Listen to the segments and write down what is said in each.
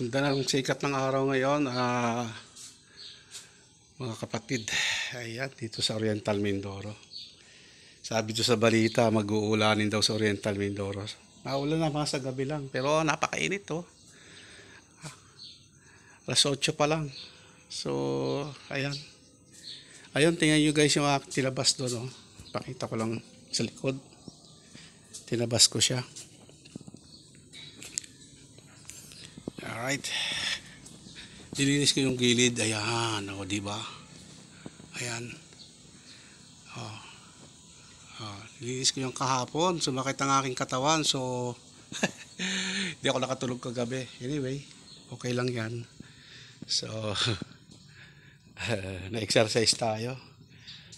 Ganda ng sikat ng araw ngayon, mga kapatid. Ayan, dito sa Oriental Mindoro. Sabi doon sa balita, mag-uulanin daw sa Oriental Mindoro. Naulan na mga sa gabi lang, pero napakainit to. Alas 8 pa lang. So, ayan. Ayun, tingnan nyo guys yung aking tinabas doon. Oh. Pakita ko lang sa likod. Tinabas ko siya. Alright. Dilinis ko yung gilid. Ayan. O, diba? Ayan. Dilinis ko yung kahapon. Sumakit ang aking katawan. So, hindi ako nakatulog kagabi. Anyway, okay lang yan. So, na-exercise tayo.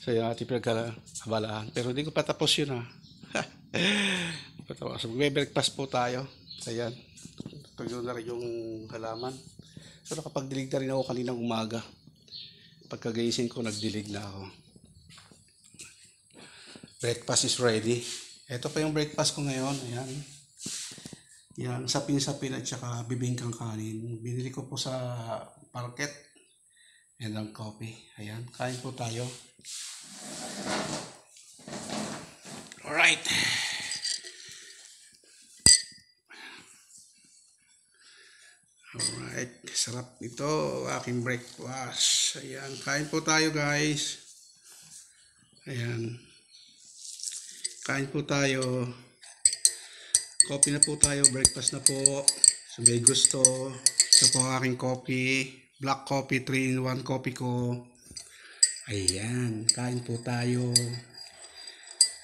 So, yung ating pinagkabalaan. Pero hindi ko pa tapos yun So, magbe-breakfast po tayo. Ayan. Tuyo na rin yung halaman. So, nakapagdilig na rin ako kaninang umaga. Pagkagising ko, nagdilig na ako. Breakfast is ready. Ito pa yung breakfast ko ngayon. Ayan. Yan, sapin-sapin at saka bibingkang kanin. Binili ko po sa market. And ang coffee. Ayan, kain po tayo. Alright. Alright, sarap ito, aking breakfast. Ayan, kain po tayo guys. Ayan. Kain po tayo. Coffee na po tayo, breakfast na po. So may gusto. Ito po ang aking coffee. Black coffee, 3-in-1 coffee ko. Ayan, kain po tayo.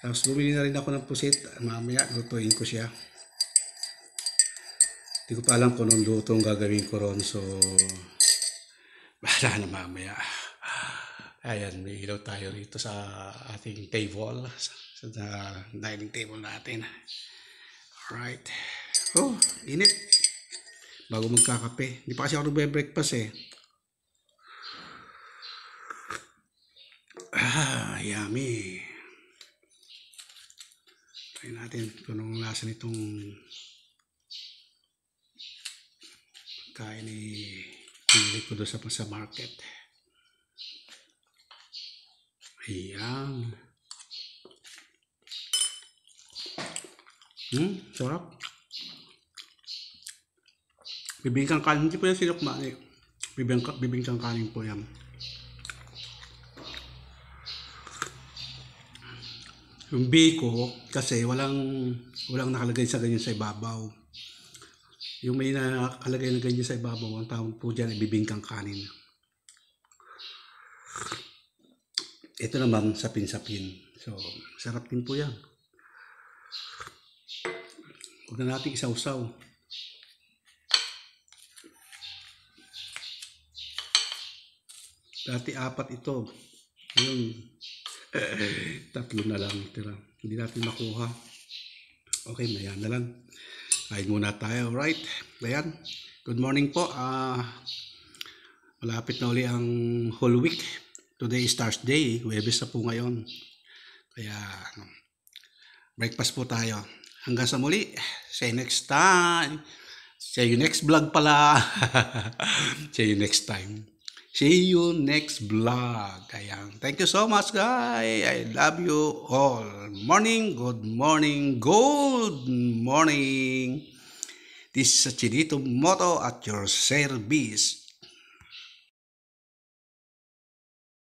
Tapos bumili na rin ako ng pusit. Mamaya, lutuin ko siya. Hindi ko pa alam kung anong luto ang gagawin ko ron. So, bahala na mamaya. Ayan, may ilaw tayo rito sa ating table. Sa dining table natin. Alright. Oh, init. Bago magkakape. Hindi pa kasi ako nagbe-breakfast eh. Yummy. Try natin kung anong lasa nitong kain ni pinili ko doon sa market. Ayan. Sarap. Bibingkang kanin. Hindi po yan sinukma eh. Bibingkang kanin po yan. Yung biko kasi walang nakalagay sa ganyan sa ibabaw. Yung may nakalagay na ganyan sa ibabaw, ang tawag po dyan ay bibingkang kanin. Ito naman sapin-sapin. So, sarap din po yan. Huwag na natin isawsaw. Dati 4 ito. Ngayon, 3 na lang. Hindi natin makuha. Okay, mayan na lang. Kain muna tayo, right? Ayan. Good morning po. Malapit na uli ang whole week. Today is Thursday. Huwebes na po ngayon. Kaya, breakfast po tayo. Hanggang sa muli. See you next time. See you next vlog pala. See you next time. See you next vlog. Ayan. Thank you so much, guys. I love you all. Morning, good morning, good morning. This is Chinito Moto at your service.